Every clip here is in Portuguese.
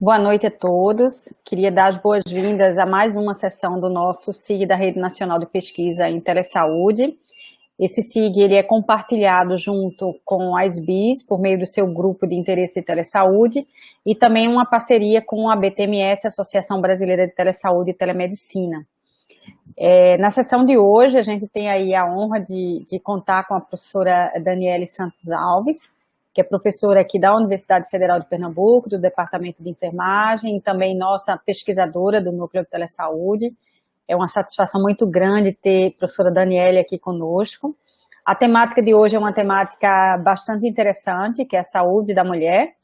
Boa noite a todos. Queria dar as boas-vindas a mais uma sessão do nosso SIG da Rede Nacional de Pesquisa em Telesaúde. Esse SIG ele é compartilhado junto com a SBIS, por meio do seu grupo de interesse em telesaúde, e também uma parceria com a BTMS, Associação Brasileira de Telesaúde e Telemedicina. Na sessão de hoje, a gente tem aí a honra de contar com a professora Daniele Santos Alves, que é professora aqui da Universidade Federal de Pernambuco, do Departamento de Enfermagem, e também nossa pesquisadora do Núcleo de Telesaúde. É uma satisfação muito grande ter a professora Daniele aqui conosco. A temática de hoje é uma temática bastante interessante, que é a saúde da mulher,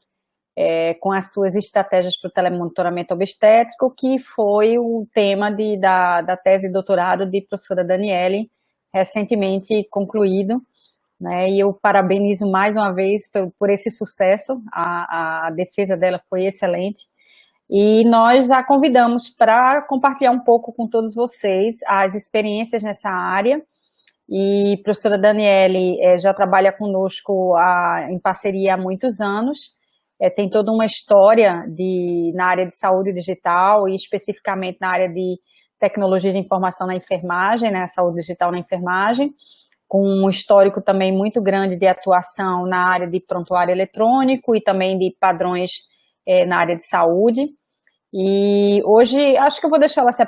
com as suas estratégias para o telemonitoramento obstétrico, que foi o tema da tese de doutorado de professora Daniele, recentemente concluído, né, e eu parabenizo mais uma vez por esse sucesso, a defesa dela foi excelente, e nós a convidamos para compartilhar um pouco com todos vocês as experiências nessa área, e a professora Daniele já trabalha conosco em parceria há muitos anos, tem toda uma história na área de saúde digital e especificamente na área de tecnologia de informação na enfermagem, né, saúde digital na enfermagem, com um histórico também muito grande de atuação na área de prontuário eletrônico e também de padrões na área de saúde. E hoje acho que eu vou deixar ela se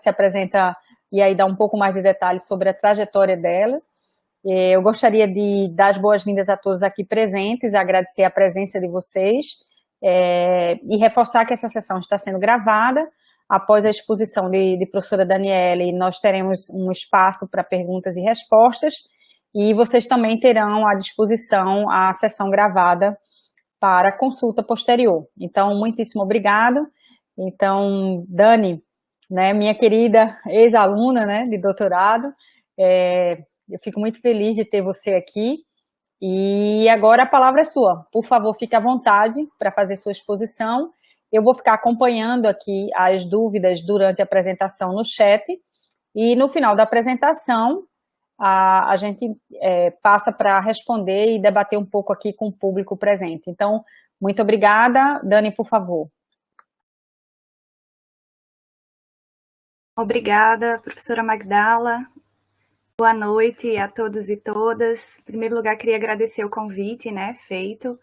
apresenta e aí dá um pouco mais de detalhes sobre a trajetória dela. Eu gostaria de dar as boas-vindas a todos aqui presentes, agradecer a presença de vocês e reforçar que essa sessão está sendo gravada. Após a exposição de professora Daniele, nós teremos um espaço para perguntas e respostas, e vocês também terão à disposição a sessão gravada para consulta posterior. Então, muitíssimo obrigado. Então, Dani, né, minha querida ex-aluna, né, de doutorado, eu fico muito feliz de ter você aqui, e agora a palavra é sua. Por favor, fique à vontade para fazer sua exposição. Eu vou ficar acompanhando aqui as dúvidas durante a apresentação no chat, e no final da apresentação a gente passa para responder e debater um pouco aqui com o público presente. Então, muito obrigada. Dani, por favor. Obrigada, professora Magdala. Boa noite a todos e todas. Em primeiro lugar, queria agradecer o convite, né, feito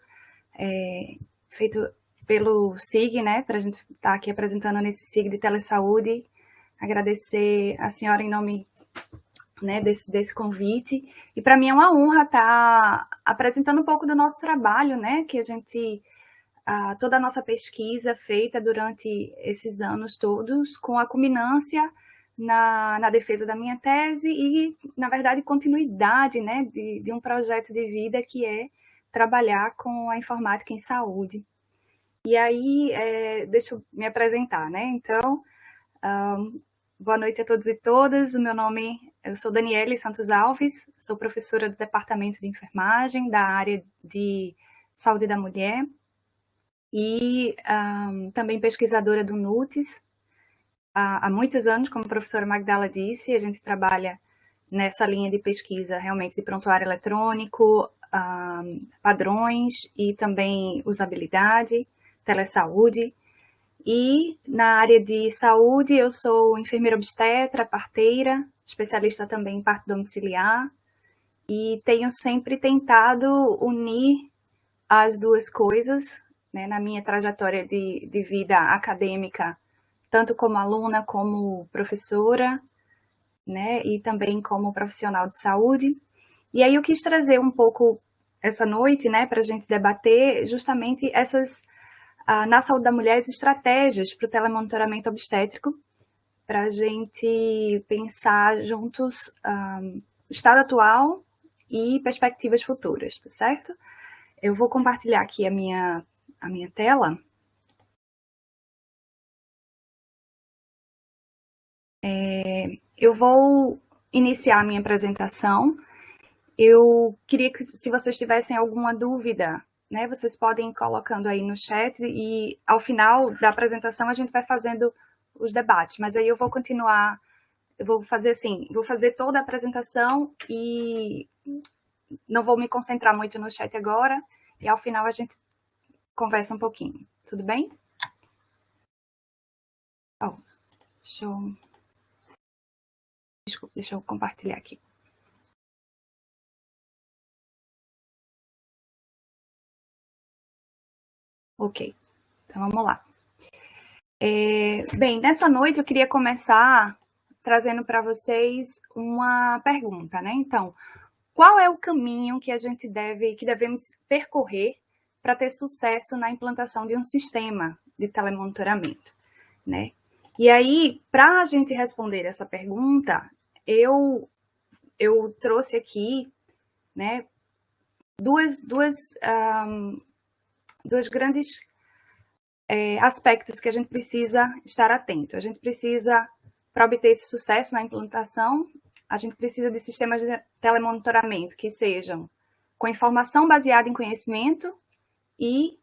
pelo SIG, né, para a gente estar aqui apresentando nesse SIG de telesaúde. Agradecer a senhora em nome, né, desse convite. E para mim é uma honra estar apresentando um pouco do nosso trabalho, né, que a gente toda a nossa pesquisa feita durante esses anos todos, com a culminância na defesa da minha tese e, na verdade, continuidade, né, de um projeto de vida que é trabalhar com a informática em saúde. E aí, deixa eu me apresentar, né? Então, boa noite a todos e todas. Eu sou Daniele Santos Alves, sou professora do Departamento de Enfermagem da área de Saúde da Mulher, e também pesquisadora do NUTES. Há muitos anos, como a professora Magdala disse, a gente trabalha nessa linha de pesquisa realmente de prontuário eletrônico, padrões e também usabilidade, telesaúde. E na área de saúde eu sou enfermeira obstetra, parteira, especialista também em parto domiciliar, e tenho sempre tentado unir as duas coisas, né, na minha trajetória de vida acadêmica, tanto como aluna, como professora, né, e também como profissional de saúde. E aí eu quis trazer um pouco essa noite, né, para a gente debater justamente na saúde da mulher, as estratégias para o telemonitoramento obstétrico, para a gente pensar juntos o estado atual e perspectivas futuras, tá certo? Eu vou compartilhar aqui a minha tela. Eu vou iniciar a minha apresentação. Eu queria que, se vocês tivessem alguma dúvida, né, vocês podem ir colocando aí no chat, e ao final da apresentação a gente vai fazendo os debates. Mas aí eu vou continuar, eu vou fazer assim, vou fazer toda a apresentação e não vou me concentrar muito no chat agora, e ao final a gente conversa um pouquinho. Tudo bem? Deixa eu compartilhar aqui. Ok, então vamos lá. Bem, nessa noite eu queria começar trazendo para vocês uma pergunta, né? Então, qual é o caminho que devemos percorrer para ter sucesso na implantação de um sistema de telemonitoramento, né? E aí, para a gente responder essa pergunta, eu trouxe aqui, né, dois grandes aspectos que a gente precisa estar atento. A gente precisa, para obter esse sucesso na implantação, a gente precisa de sistemas de telemonitoramento que sejam com informação baseada em conhecimento e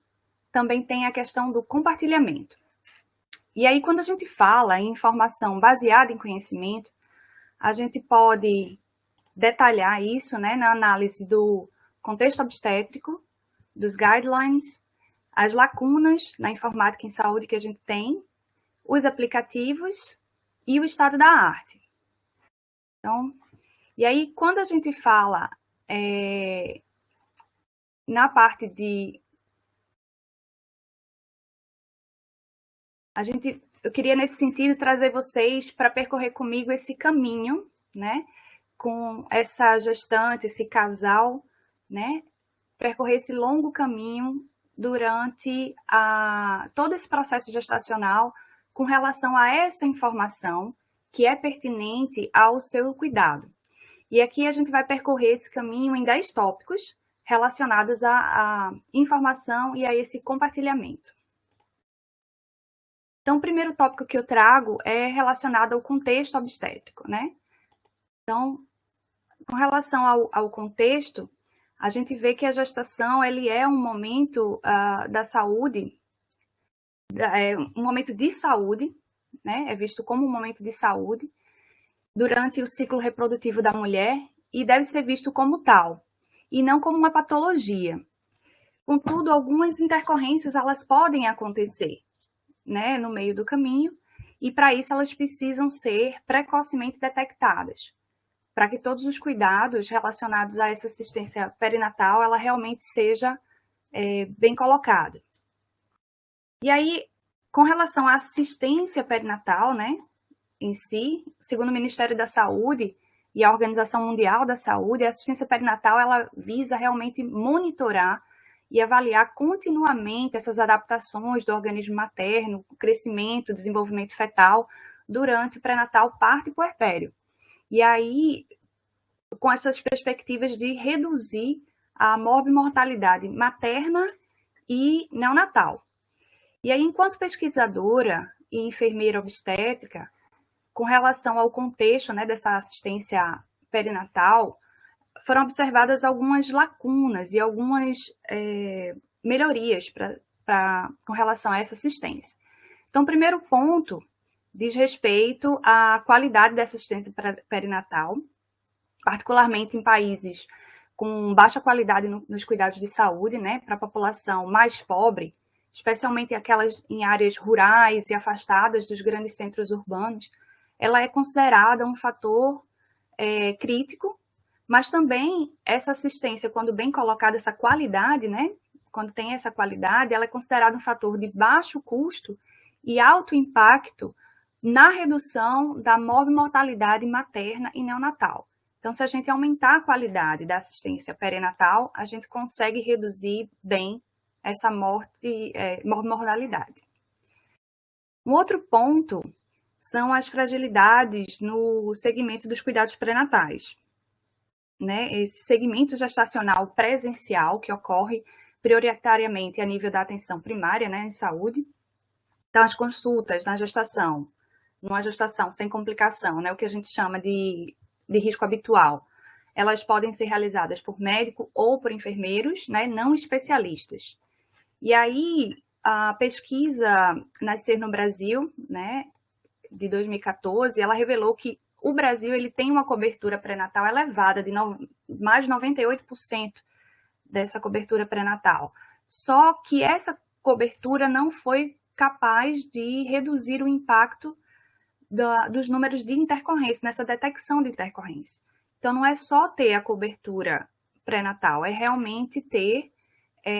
também tem a questão do compartilhamento. E aí, quando a gente fala em informação baseada em conhecimento, a gente pode detalhar isso, né, na análise do contexto obstétrico, dos guidelines, as lacunas na informática em saúde que a gente tem, os aplicativos e o estado da arte. Então, e aí, quando a gente fala na parte de... Eu queria, nesse sentido, trazer vocês para percorrer comigo esse caminho, né, com essa gestante, esse casal, né, percorrer esse longo caminho durante todo esse processo gestacional com relação a essa informação que é pertinente ao seu cuidado. E aqui a gente vai percorrer esse caminho em 10 tópicos relacionados à informação e a esse compartilhamento. Então, o primeiro tópico que eu trago é relacionado ao contexto obstétrico, né? Então, com relação ao contexto, a gente vê que a gestação ele é um momento da saúde, um momento de saúde, né? É visto como um momento de saúde durante o ciclo reprodutivo da mulher e deve ser visto como tal, e não como uma patologia. Contudo, algumas intercorrências elas podem acontecer, né, no meio do caminho, e para isso elas precisam ser precocemente detectadas, para que todos os cuidados relacionados a essa assistência perinatal, ela realmente seja bem colocada. E aí, com relação à assistência perinatal, né, em si, segundo o Ministério da Saúde e a Organização Mundial da Saúde, a assistência perinatal, ela visa realmente monitorar e avaliar continuamente essas adaptações do organismo materno, o crescimento, o desenvolvimento fetal durante o pré-natal, parto e puerpério. E aí, com essas perspectivas de reduzir a morbimortalidade materna e neonatal. E aí, enquanto pesquisadora e enfermeira obstétrica, com relação ao contexto, né, dessa assistência perinatal, foram observadas algumas lacunas e algumas melhorias com relação a essa assistência. Então, o primeiro ponto diz respeito à qualidade dessa assistência perinatal, particularmente em países com baixa qualidade nos cuidados de saúde, né, para a população mais pobre, especialmente aquelas em áreas rurais e afastadas dos grandes centros urbanos, ela é considerada um fator crítico, mas também essa assistência, quando bem colocada, essa qualidade, né, quando tem essa qualidade, ela é considerada um fator de baixo custo e alto impacto na redução da morbimortalidade materna e neonatal. Então, se a gente aumentar a qualidade da assistência perinatal, a gente consegue reduzir bem essa morbimortalidade. Um outro ponto são as fragilidades no segmento dos cuidados pré-natais, né? Esse segmento gestacional presencial que ocorre prioritariamente a nível da atenção primária, né, em saúde. Então, as consultas na gestação, numa gestação sem complicação, né, o que a gente chama de risco habitual, elas podem ser realizadas por médico ou por enfermeiros, né, não especialistas. E aí, a pesquisa Nascer no Brasil, né, de 2014, ela revelou que o Brasil ele tem uma cobertura pré-natal elevada, de mais de 98% dessa cobertura pré-natal. Só que essa cobertura não foi capaz de reduzir o impacto dos números de intercorrência, nessa detecção de intercorrência. Então, não é só ter a cobertura pré-natal, é realmente ter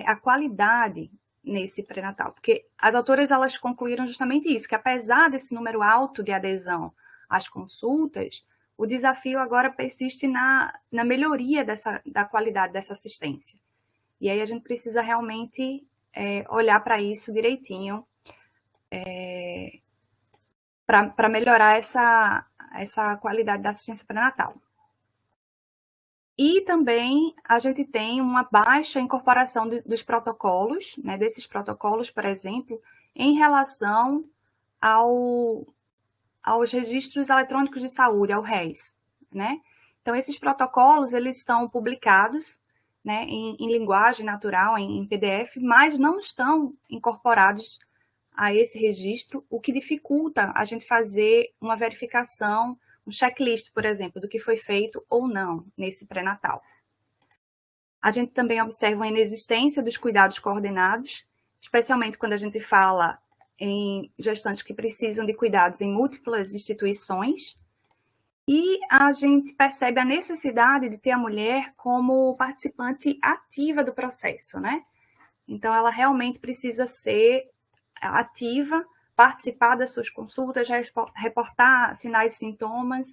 a qualidade nesse pré-natal. Porque as autoras, elas concluíram justamente isso, que apesar desse número alto de adesão às consultas, o desafio agora persiste na melhoria da qualidade dessa assistência. E aí a gente precisa realmente olhar para isso direitinho, para melhorar essa qualidade da assistência pré-natal. E também a gente tem uma baixa incorporação dos protocolos, né, desses protocolos, por exemplo, em relação aos registros eletrônicos de saúde, ao RES, né? Então, esses protocolos, eles estão publicados, né, em linguagem natural, em PDF, mas não estão incorporados a esse registro, o que dificulta a gente fazer uma verificação, um checklist, por exemplo, do que foi feito ou não nesse pré-natal. A gente também observa a inexistência dos cuidados coordenados, especialmente quando a gente fala em gestantes que precisam de cuidados em múltiplas instituições, e a gente percebe a necessidade de ter a mulher como participante ativa do processo, né? Então, ela realmente precisa ser ativa, participar das suas consultas, reportar sinais e sintomas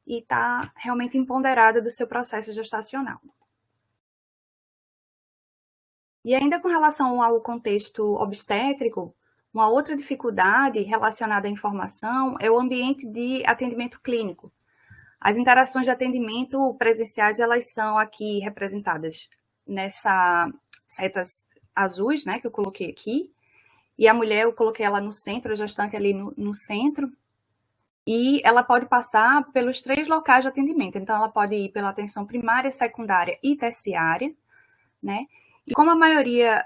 e estar realmente empoderada do seu processo gestacional. E ainda com relação ao contexto obstétrico, uma outra dificuldade relacionada à informação é o ambiente de atendimento clínico. As interações de atendimento presenciais, elas são aqui representadas nessas setas azuis, né, que eu coloquei aqui. E a mulher, eu coloquei ela no centro, a gestante ali no centro. E ela pode passar pelos 3 locais de atendimento. Então, ela pode ir pela atenção primária, secundária e terciária, né? E como a maioria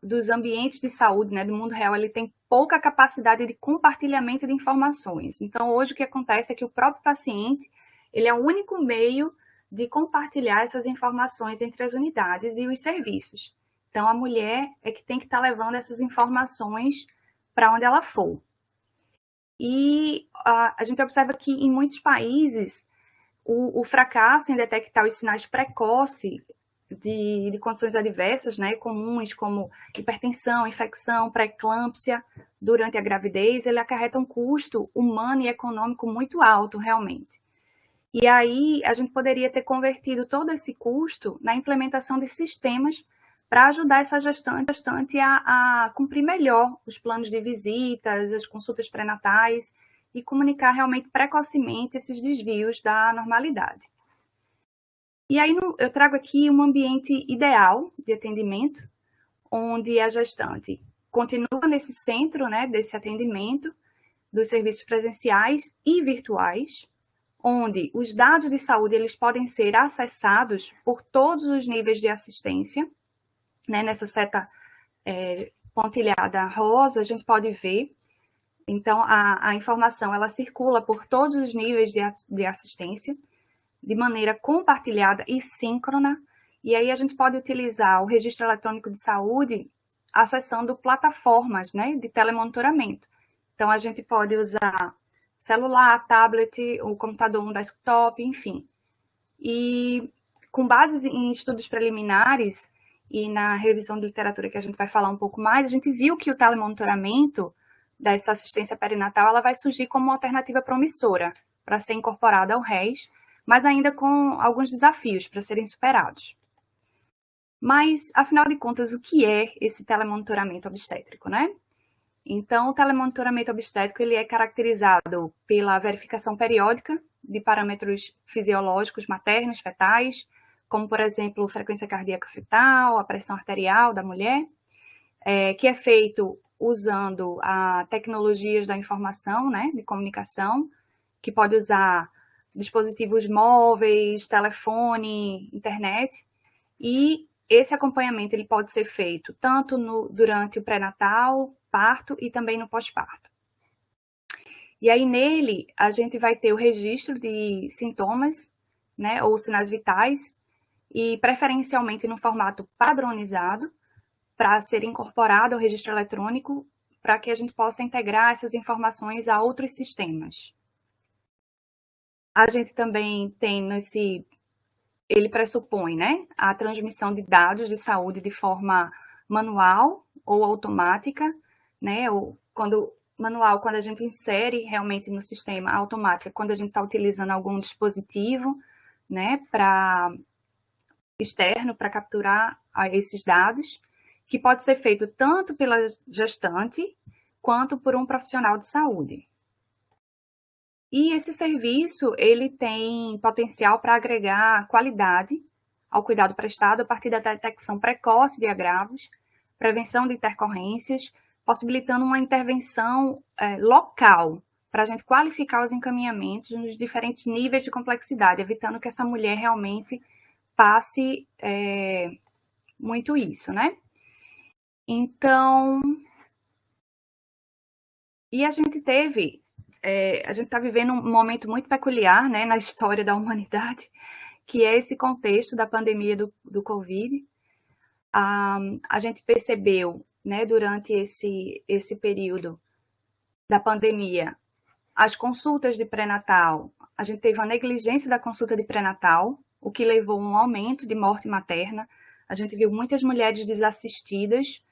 dos ambientes de saúde, né, do mundo real, ele tem pouca capacidade de compartilhamento de informações. Então, hoje o que acontece é que o próprio paciente, ele é o único meio de compartilhar essas informações entre as unidades e os serviços. Então, a mulher é que tem que estar levando essas informações para onde ela for. E a gente observa que em muitos países, o fracasso em detectar os sinais precoces de condições adversas, né, comuns como hipertensão, infecção, pré-eclâmpsia durante a gravidez, ele acarreta um custo humano e econômico muito alto, realmente. E aí a gente poderia ter convertido todo esse custo na implementação de sistemas para ajudar essa gestante a cumprir melhor os planos de visitas, as consultas pré-natais e comunicar realmente precocemente esses desvios da normalidade. E aí eu trago aqui um ambiente ideal de atendimento, onde a gestante continua nesse centro, né, desse atendimento, dos serviços presenciais e virtuais, onde os dados de saúde eles podem ser acessados por todos os níveis de assistência, né, nessa seta pontilhada rosa, a gente pode ver. Então, a informação ela circula por todos os níveis de assistência, de maneira compartilhada e síncrona, e aí a gente pode utilizar o registro eletrônico de saúde acessando plataformas, né, de telemonitoramento. Então, a gente pode usar celular, tablet, o computador, um desktop, enfim. E com base em estudos preliminares e na revisão de literatura que a gente vai falar um pouco mais, a gente viu que o telemonitoramento dessa assistência perinatal ela vai surgir como uma alternativa promissora para ser incorporada ao RES, mas ainda com alguns desafios para serem superados. Mas, afinal de contas, o que é esse telemonitoramento obstétrico, né? Então, o telemonitoramento obstétrico ele é caracterizado pela verificação periódica de parâmetros fisiológicos maternos, fetais, como, por exemplo, frequência cardíaca fetal, a pressão arterial da mulher, que é feito usando tecnologias da informação, né, de comunicação, que pode usar dispositivos móveis, telefone, internet, e esse acompanhamento ele pode ser feito tanto durante o pré-natal, parto e também no pós-parto. E aí nele a gente vai ter o registro de sintomas, né, ou sinais vitais, e preferencialmente no formato padronizado, para ser incorporado ao registro eletrônico, para que a gente possa integrar essas informações a outros sistemas. A gente também tem ele pressupõe, né, a transmissão de dados de saúde de forma manual ou automática, né, ou quando a gente insere realmente no sistema, automática, quando a gente está utilizando algum dispositivo, né, externo para capturar esses dados, que pode ser feito tanto pela gestante quanto por um profissional de saúde. E esse serviço, ele tem potencial para agregar qualidade ao cuidado prestado a partir da detecção precoce de agravos, prevenção de intercorrências, possibilitando uma intervenção local, para a gente qualificar os encaminhamentos nos diferentes níveis de complexidade, evitando que essa mulher realmente passe muito isso, né? Então, e a gente está vivendo um momento muito peculiar, né, na história da humanidade, que é esse contexto da pandemia do Covid. A gente percebeu, né, durante esse período da pandemia, as consultas de pré-natal, a gente teve uma negligência da consulta de pré-natal, o que levou a um aumento de morte materna. A gente viu muitas mulheres desassistidas,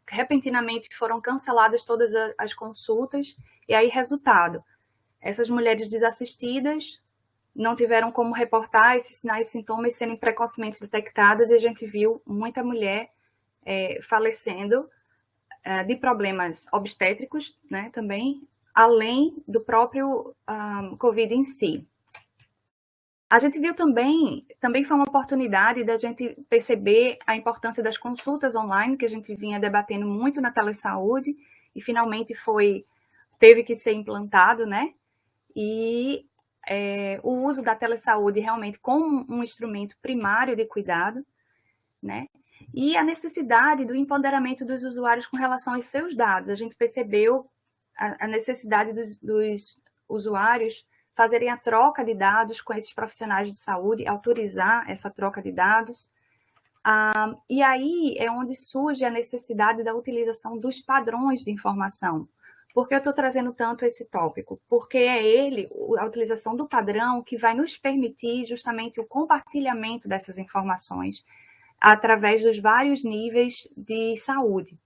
repentinamente foram canceladas todas as consultas, e aí, resultado, essas mulheres desassistidas não tiveram como reportar esses sinais e sintomas serem precocemente detectadas, e a gente viu muita mulher falecendo de problemas obstétricos, né, também, além do próprio Covid em si. A gente viu também foi uma oportunidade da gente perceber a importância das consultas online, que a gente vinha debatendo muito na telesaúde, e finalmente teve que ser implantado, né? E o uso da telesaúde realmente como um instrumento primário de cuidado, né? E a necessidade do empoderamento dos usuários com relação aos seus dados. A gente percebeu a necessidade dos usuários fazerem a troca de dados com esses profissionais de saúde, autorizar essa troca de dados. E aí é onde surge a necessidade da utilização dos padrões de informação. Por que eu estou trazendo tanto esse tópico? Porque é a utilização do padrão, que vai nos permitir justamente o compartilhamento dessas informações através dos vários níveis de saúde.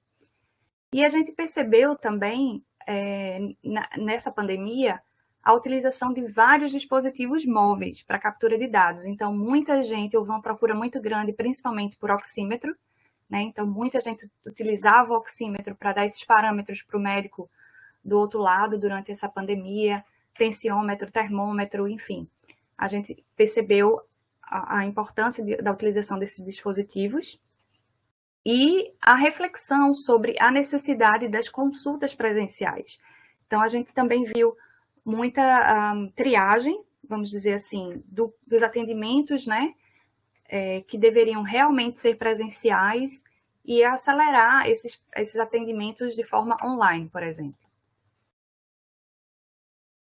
E a gente percebeu também, nessa pandemia, a utilização de vários dispositivos móveis para captura de dados. Então, muita gente, houve uma procura muito grande, principalmente por oxímetro, né? Então, muita gente utilizava o oxímetro para dar esses parâmetros para o médico do outro lado durante essa pandemia, tensiômetro, termômetro, enfim. A gente percebeu a importância da utilização desses dispositivos e a reflexão sobre a necessidade das consultas presenciais. Então, a gente também viu muita triagem, vamos dizer assim, dos atendimentos, né, que deveriam realmente ser presenciais e acelerar esses atendimentos de forma online, por exemplo.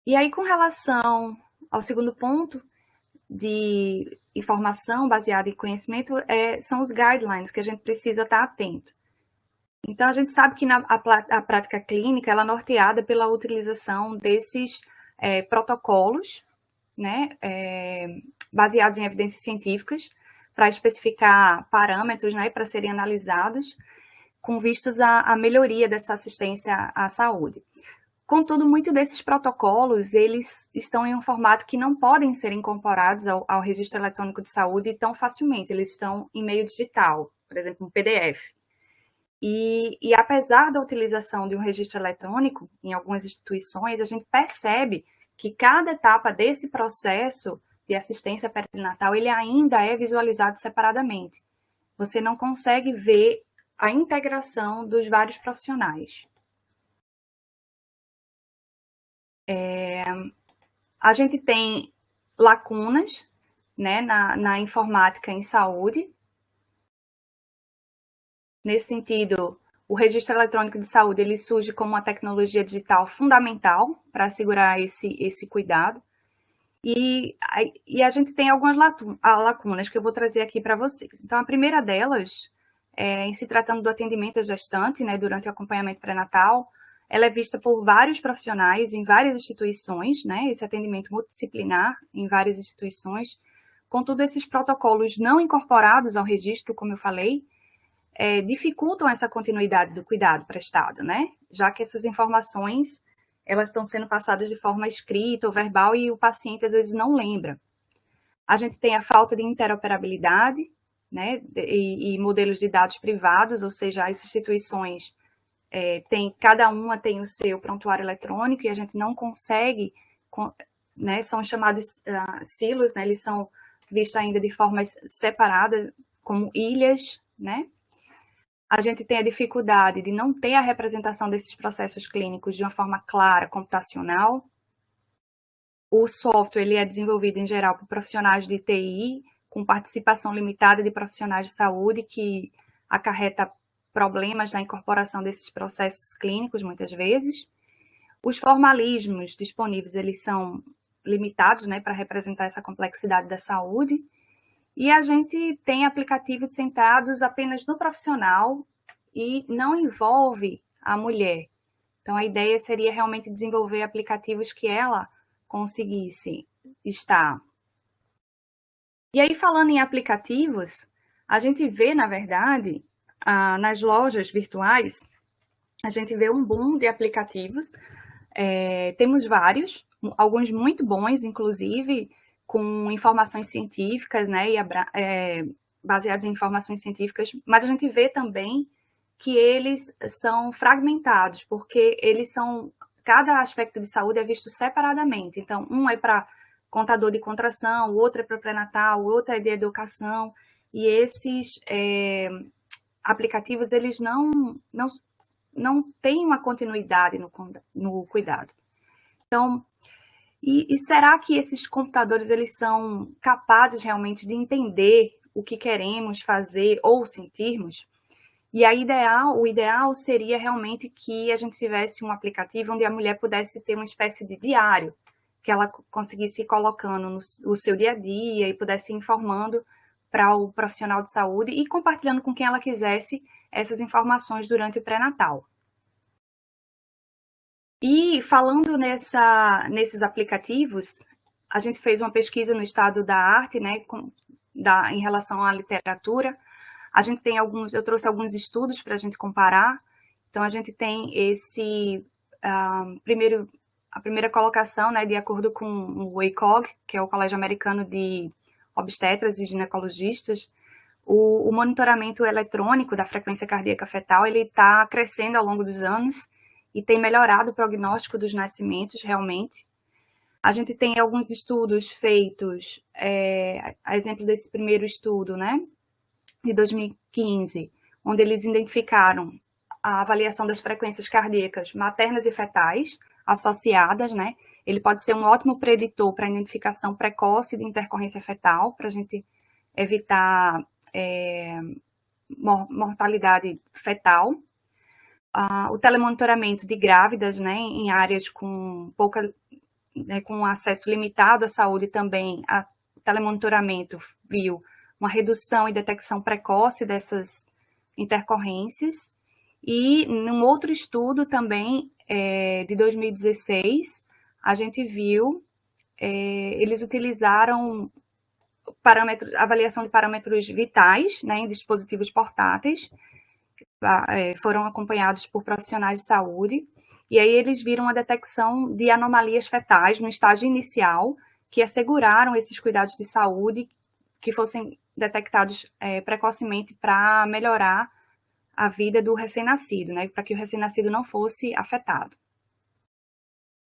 E aí, com relação ao segundo ponto de informação baseada em conhecimento, são os guidelines que a gente precisa estar atento. Então, a gente sabe que a prática clínica ela é norteada pela utilização desses protocolos, né, baseados em evidências científicas, para especificar parâmetros, né, para serem analisados, com vistas à melhoria dessa assistência à saúde. Contudo, muitos desses protocolos, eles estão em um formato que não podem ser incorporados ao registro eletrônico de saúde tão facilmente, eles estão em meio digital, por exemplo, um PDF. E apesar da utilização de um registro eletrônico em algumas instituições, a gente percebe que cada etapa desse processo de assistência perinatal, ele ainda é visualizado separadamente. Você não consegue ver a integração dos vários profissionais. A gente tem lacunas, né, na informática em saúde. Nesse sentido, o registro eletrônico de saúde ele surge como uma tecnologia digital fundamental para assegurar esse cuidado. E a gente tem algumas lacunas que eu vou trazer aqui para vocês. Então, a primeira delas em se tratando do atendimento à gestante, né, durante o acompanhamento pré-natal, ela é vista por vários profissionais em várias instituições, né, esse atendimento multidisciplinar em várias instituições. Contudo, esses protocolos não incorporados ao registro, como eu falei, dificultam essa continuidade do cuidado prestado, né, já que essas informações elas estão sendo passadas de forma escrita ou verbal e o paciente às vezes não lembra. A gente tem a falta de interoperabilidade, né, e modelos de dados privados, ou seja, as instituições cada uma tem o seu prontuário eletrônico e a gente não consegue, né, são chamados silos, né, eles são vistos ainda de formas separadas, como ilhas, né. A gente tem a dificuldade de não ter a representação desses processos clínicos de uma forma clara, computacional. O software ele é desenvolvido, em geral, por profissionais de TI, com participação limitada de profissionais de saúde, que acarreta problemas na incorporação desses processos clínicos, muitas vezes. Os formalismos disponíveis, eles são limitados, né, para representar essa complexidade da saúde. E a gente tem aplicativos centrados apenas no profissional e não envolve a mulher. Então, a ideia seria realmente desenvolver aplicativos que ela conseguisse estar. E aí, falando em aplicativos, a gente vê, na verdade, nas lojas virtuais, a gente vê um boom de aplicativos. Temos vários, alguns muito bons, inclusive, com informações científicas, né, baseados em informações científicas, mas a gente vê também que eles são fragmentados, porque cada aspecto de saúde é visto separadamente. Então, um é para contador de contração, o outro é para pré-natal, o outro é de educação, e esses aplicativos, eles não têm uma continuidade no cuidado. Então, e será que esses computadores eles são capazes realmente de entender o que queremos fazer ou sentirmos? E o ideal seria realmente que a gente tivesse um aplicativo onde a mulher pudesse ter uma espécie de diário, que ela conseguisse ir colocando no seu dia a dia e pudesse ir informando para o profissional de saúde e compartilhando com quem ela quisesse essas informações durante o pré-natal. E falando nesses aplicativos, a gente fez uma pesquisa no estado da arte, né, em relação à literatura. A gente tem eu trouxe alguns estudos para a gente comparar. Então, a gente tem a primeira colocação, né, de acordo com o ACOG, que é o Colégio Americano de Obstetras e Ginecologistas. O monitoramento eletrônico da frequência cardíaca fetal, ele está crescendo ao longo dos anos e tem melhorado o prognóstico dos nascimentos, realmente. A gente tem alguns estudos feitos, a exemplo desse primeiro estudo, né, de 2015, onde eles identificaram a avaliação das frequências cardíacas maternas e fetais associadas, né? Ele pode ser um ótimo preditor para a identificação precoce de intercorrência fetal, para a gente evitar mortalidade fetal. O telemonitoramento de grávidas, né, em áreas com com acesso limitado à saúde também, o telemonitoramento viu uma redução e detecção precoce dessas intercorrências. E num outro estudo também, de 2016, a gente viu, eles utilizaram avaliação de parâmetros vitais, né, em dispositivos portáteis, foram acompanhados por profissionais de saúde, e aí eles viram a detecção de anomalias fetais no estágio inicial, que asseguraram esses cuidados de saúde que fossem detectados precocemente para melhorar a vida do recém-nascido, né, para que o recém-nascido não fosse afetado.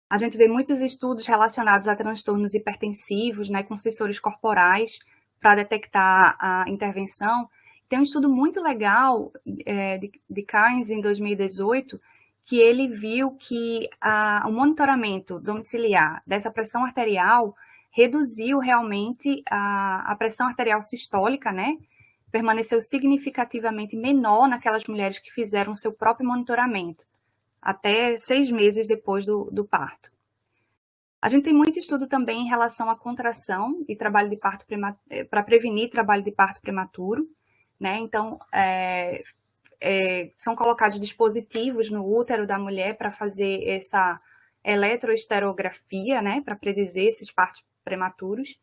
A gente vê muitos estudos relacionados a transtornos hipertensivos, né, com sensores corporais para detectar a intervenção. Tem um estudo muito legal de Carnes, em 2018, que ele viu que o monitoramento domiciliar dessa pressão arterial reduziu realmente a pressão arterial sistólica, né? Permaneceu significativamente menor naquelas mulheres que fizeram seu próprio monitoramento, até 6 meses depois do parto. A gente tem muito estudo também em relação à contração e trabalho de parto para prevenir trabalho de parto prematuro. né? Então, são colocados dispositivos no útero da mulher para fazer essa eletroesterografia, né? Para predizer esses partos prematuros.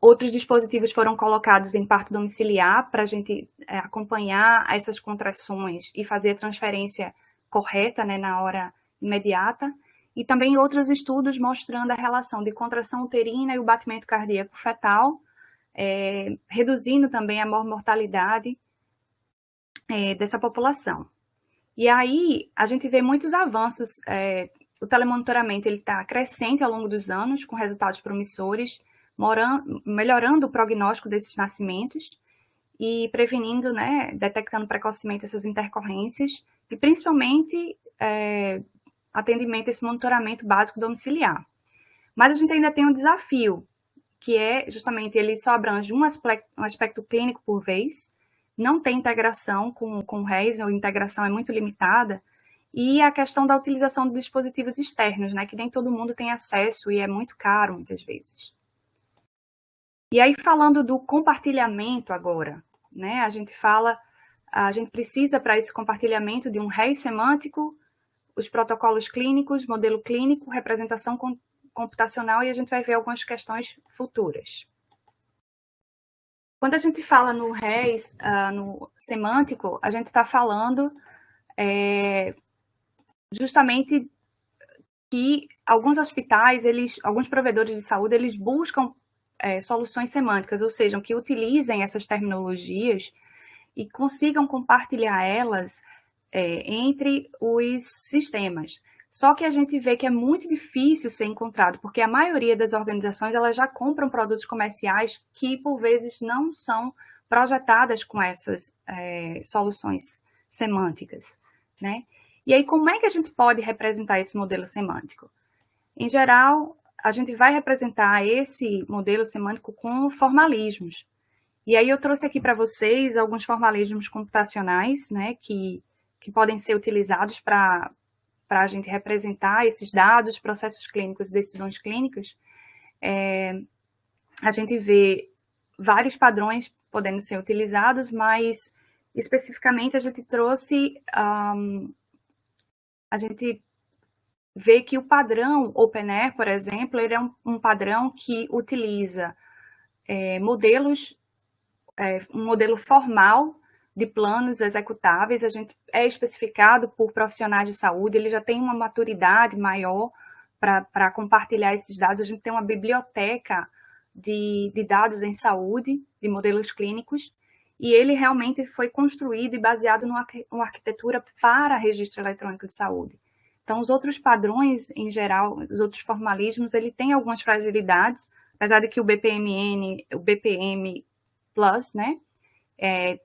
Outros dispositivos foram colocados em parto domiciliar para a gente acompanhar essas contrações e fazer a transferência correta, né, na hora imediata. E também outros estudos mostrando a relação de contração uterina e o batimento cardíaco fetal, reduzindo também a mortalidade dessa população. E aí a gente vê muitos avanços. O telemonitoramento está crescente ao longo dos anos, com resultados promissores, melhorando o prognóstico desses nascimentos e prevenindo, né, detectando precocemente essas intercorrências e principalmente atendimento a esse monitoramento básico domiciliar. Mas a gente ainda tem um desafio, que é justamente ele só abrange um aspecto clínico por vez, não tem integração com o REIS, a integração é muito limitada, e a questão da utilização de dispositivos externos, né, que nem todo mundo tem acesso e é muito caro muitas vezes. E aí, falando do compartilhamento agora, né, a gente precisa para esse compartilhamento de um REIS semântico, os protocolos clínicos, modelo clínico, representação computacional, e a gente vai ver algumas questões futuras. Quando a gente fala no REIS, no semântico, a gente está falando justamente que alguns hospitais, alguns provedores de saúde, eles buscam soluções semânticas, ou seja, que utilizem essas terminologias e consigam compartilhar elas entre os sistemas. Só que a gente vê que é muito difícil ser encontrado, porque a maioria das organizações elas já compram produtos comerciais que, por vezes, não são projetadas com essas soluções semânticas, né? E aí, como é que a gente pode representar esse modelo semântico? Em geral, a gente vai representar esse modelo semântico com formalismos. E aí eu trouxe aqui para vocês alguns formalismos computacionais, né, que podem ser utilizados para a gente representar esses dados, processos clínicos e decisões clínicas. A gente vê vários padrões podendo ser utilizados, mas especificamente a gente trouxe, a gente vê que o padrão OpenAIRE, por exemplo, ele é um padrão que utiliza modelos, um modelo formal de planos executáveis. A gente é especificado por profissionais de saúde, ele já tem uma maturidade maior para compartilhar esses dados. A gente tem uma biblioteca de dados em saúde, de modelos clínicos, e ele realmente foi construído e baseado numa arquitetura para registro eletrônico de saúde. Então, os outros padrões, em geral, os outros formalismos, ele tem algumas fragilidades, apesar de que o BPMN, o BPM Plus, né, é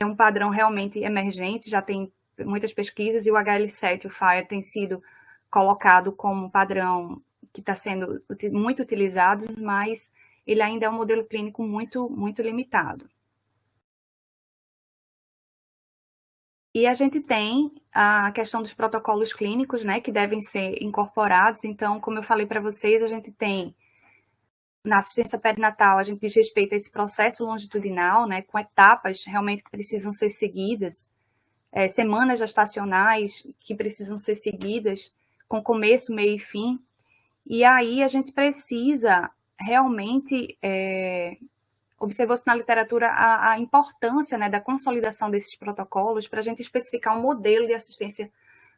um padrão realmente emergente, já tem muitas pesquisas, e o HL7, o FHIR, tem sido colocado como um padrão que está sendo muito utilizado, mas ele ainda é um modelo clínico muito, muito limitado. E a gente tem a questão dos protocolos clínicos, né, que devem ser incorporados. Então, como eu falei para vocês, a gente tem, na assistência perinatal, a gente diz respeito a esse processo longitudinal, né, com etapas realmente que precisam ser seguidas, semanas gestacionais que precisam ser seguidas, com começo, meio e fim. E aí a gente precisa realmente... observou-se na literatura a importância, né, da consolidação desses protocolos para a gente especificar um modelo de assistência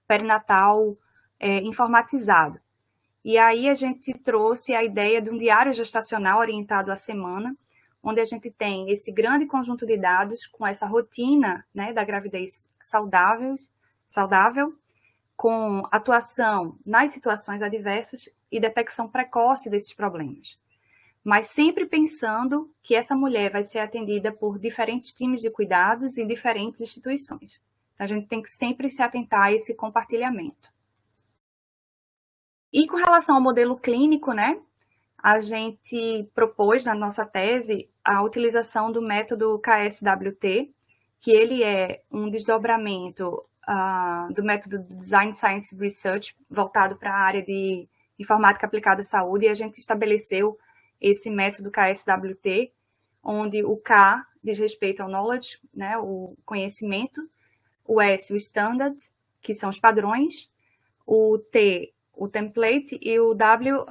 perinatal informatizado. E aí a gente trouxe a ideia de um diário gestacional orientado à semana, onde a gente tem esse grande conjunto de dados com essa rotina, né, da gravidez saudável, com atuação nas situações adversas e detecção precoce desses problemas. Mas sempre pensando que essa mulher vai ser atendida por diferentes times de cuidados em diferentes instituições. Então, a gente tem que sempre se atentar a esse compartilhamento. E com relação ao modelo clínico, né, a gente propôs na nossa tese a utilização do método KSWT, que ele é um desdobramento do método Design Science Research, voltado para a área de informática aplicada à saúde, e a gente estabeleceu esse método KSWT, onde o K diz respeito ao knowledge, né, o conhecimento, o S, o standard, que são os padrões, o T, o template, e o W,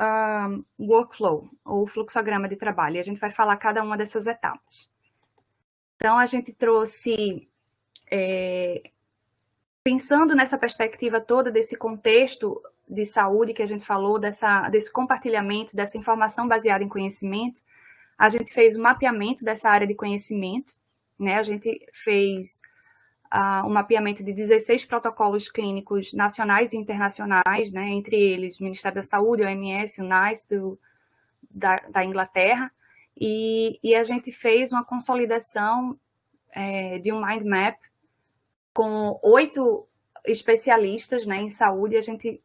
workflow, ou fluxograma de trabalho. E a gente vai falar cada uma dessas etapas. Então, a gente trouxe, pensando nessa perspectiva toda, desse contexto de saúde que a gente falou, desse compartilhamento, dessa informação baseada em conhecimento, a gente fez um mapeamento dessa área de conhecimento, né? A gente fez um mapeamento de 16 protocolos clínicos nacionais e internacionais, né? Entre eles o Ministério da Saúde, o OMS, o NICE da Inglaterra, e a gente fez uma consolidação de um mind map com 8 especialistas, né, em saúde. A gente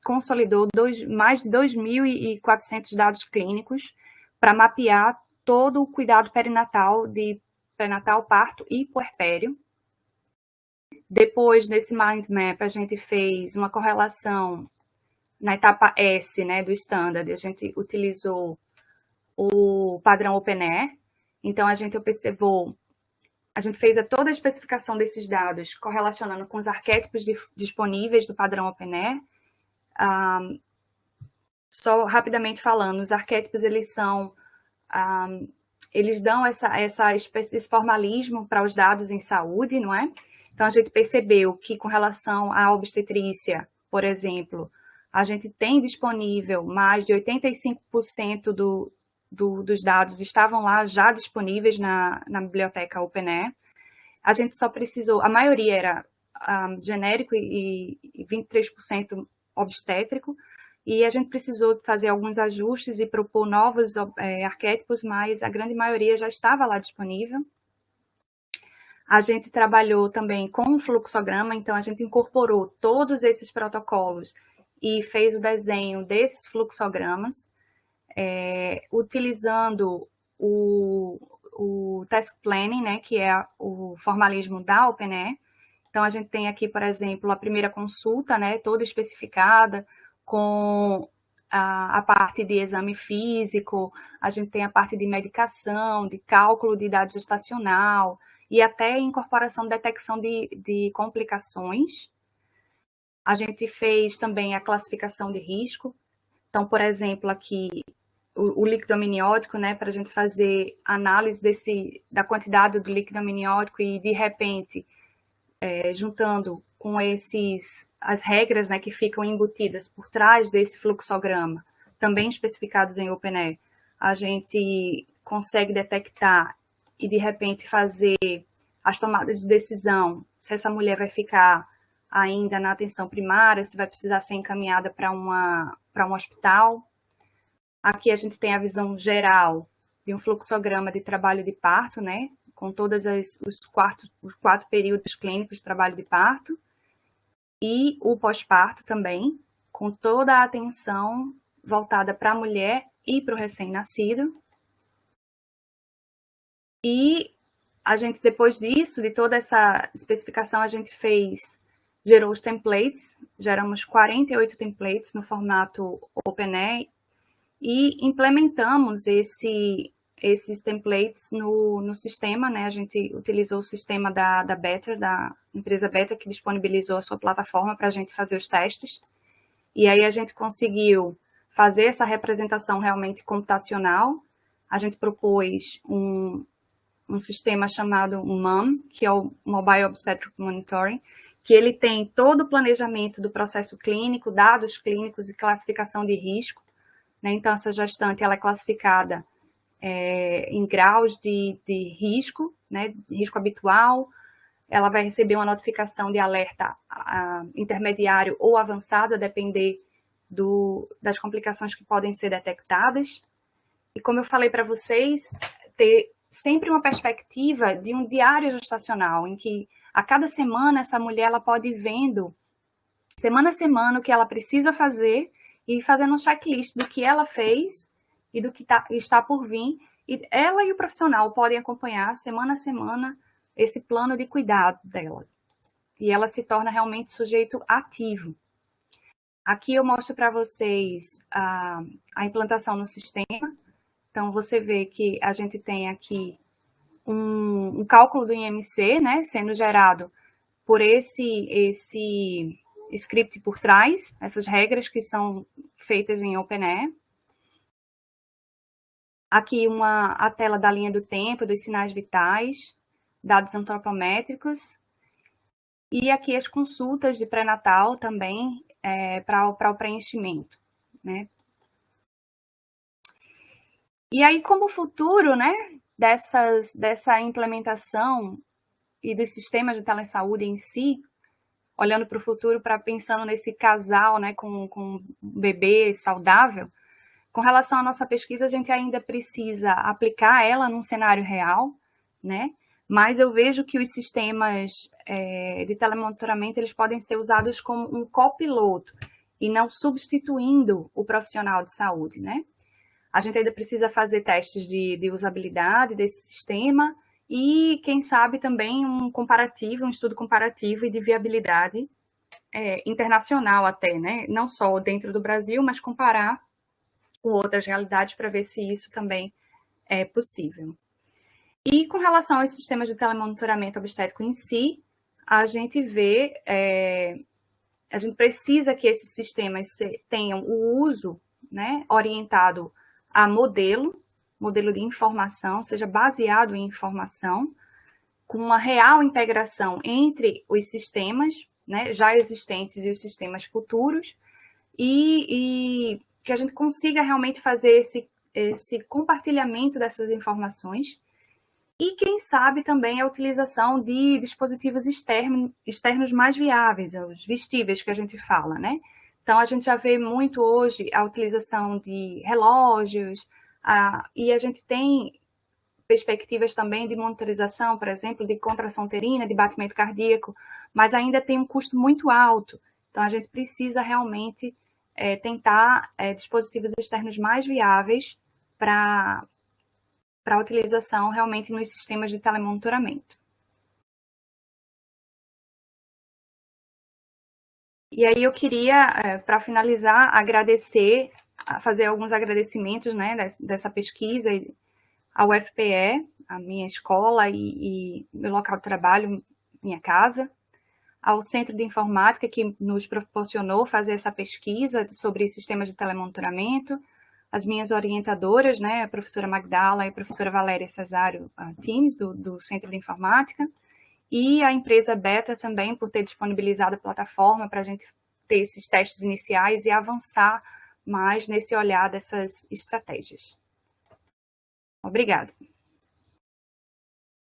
consolidou mais de 2.400 dados clínicos para mapear todo o cuidado perinatal, de pré-natal, parto e puerpério. Depois desse mind map, a gente fez uma correlação na etapa S, né, do standard. A gente utilizou o padrão OpenAir. Então, a gente observou, a gente fez toda a especificação desses dados correlacionando com os arquétipos disponíveis do padrão OpenAir. Só rapidamente falando, os arquétipos, eles são, eles dão esse formalismo para os dados em saúde, não é? Então, a gente percebeu que, com relação à obstetrícia, por exemplo, a gente tem disponível mais de 85% dos dados estavam lá já disponíveis na biblioteca OpenAir. A gente só precisou, a maioria era genérico e 23% obstétrico, e a gente precisou fazer alguns ajustes e propor novos arquétipos, mas a grande maioria já estava lá disponível. A gente trabalhou também com o fluxograma, então a gente incorporou todos esses protocolos e fez o desenho desses fluxogramas, utilizando o task planning, né, que é o formalismo da OpenAir. Então, a gente tem aqui, por exemplo, a primeira consulta, né, toda especificada, com a parte de exame físico, a gente tem a parte de medicação, de cálculo de idade gestacional, e até incorporação, detecção de complicações. A gente fez também a classificação de risco. Então, por exemplo, aqui, o líquido amniótico, né, para a gente fazer análise da quantidade do líquido amniótico e, de repente, juntando com as regras, né, que ficam embutidas por trás desse fluxograma, também especificados em OpenAir, a gente consegue detectar e, de repente, fazer as tomadas de decisão, se essa mulher vai ficar ainda na atenção primária, se vai precisar ser encaminhada para um hospital. Aqui a gente tem a visão geral de um fluxograma de trabalho de parto, né, com todos os 4 períodos clínicos de trabalho de parto, e o pós-parto também, com toda a atenção voltada para a mulher e para o recém-nascido. E a gente, depois disso, de toda essa especificação, a gente gerou os templates, geramos 48 templates no formato OpenAir e implementamos esses templates no sistema, né? A gente utilizou o sistema da Better, da empresa Better, que disponibilizou a sua plataforma para a gente fazer os testes. E aí a gente conseguiu fazer essa representação realmente computacional. A gente propôs um sistema chamado MOM, que é o Mobile Obstetric Monitoring, que ele tem todo o planejamento do processo clínico, dados clínicos e classificação de risco, né? Então, essa gestante ela é classificada em graus de risco, né? Risco habitual. Ela vai receber uma notificação de alerta intermediário ou avançado, a depender das complicações que podem ser detectadas. E como eu falei para vocês, ter sempre uma perspectiva de um diário gestacional, em que a cada semana essa mulher ela pode ir vendo, semana a semana, o que ela precisa fazer e fazendo um checklist do que ela fez e do que está por vir. E ela e o profissional podem acompanhar semana a semana esse plano de cuidado delas. E ela se torna realmente sujeito ativo. Aqui eu mostro para vocês a implantação no sistema. Então, você vê que a gente tem aqui um cálculo do IMC, né, sendo gerado por esse script por trás, essas regras que são feitas em OpenAI. Aqui a tela da linha do tempo, dos sinais vitais, dados antropométricos. E aqui as consultas de pré-natal também para o preenchimento, né? E aí, como futuro, né, dessa implementação e dos sistemas de telesaúde em si, olhando para o futuro, pensando nesse casal, né, com um bebê saudável, com relação à nossa pesquisa, a gente ainda precisa aplicar ela num cenário real, né? Mas eu vejo que os sistemas de telemonitoramento eles podem ser usados como um copiloto e não substituindo o profissional de saúde, né? A gente ainda precisa fazer testes de usabilidade desse sistema e, quem sabe, também um estudo comparativo e de viabilidade internacional até, né? Não só dentro do Brasil, mas comparar com outras realidades para ver se isso também é possível. E com relação aos sistemas de telemonitoramento obstétrico em si, a gente vê, a gente precisa que esses sistemas tenham o uso, né, orientado a modelo de informação, seja baseado em informação, com uma real integração entre os sistemas, né, já existentes e os sistemas futuros, e que a gente consiga realmente fazer esse compartilhamento dessas informações e, quem sabe, também a utilização de dispositivos externos mais viáveis, os vestíveis que a gente fala, né? Então, a gente já vê muito hoje a utilização de relógios, e a gente tem perspectivas também de monitorização, por exemplo, de contração uterina, de batimento cardíaco, mas ainda tem um custo muito alto. Então, a gente precisa realmente tentar dispositivos externos mais viáveis para a utilização realmente nos sistemas de telemonitoramento. E aí eu queria, para finalizar, fazer alguns agradecimentos, né, dessa pesquisa ao UFPE, a minha escola e meu local de trabalho, minha casa, ao Centro de Informática, que nos proporcionou fazer essa pesquisa sobre sistemas de telemonitoramento, as minhas orientadoras, né, a professora Magdala e a professora Valéria Cesário Teams, do Centro de Informática, e a empresa Beta também, por ter disponibilizado a plataforma para a gente ter esses testes iniciais e avançar mais nesse olhar dessas estratégias. Obrigada.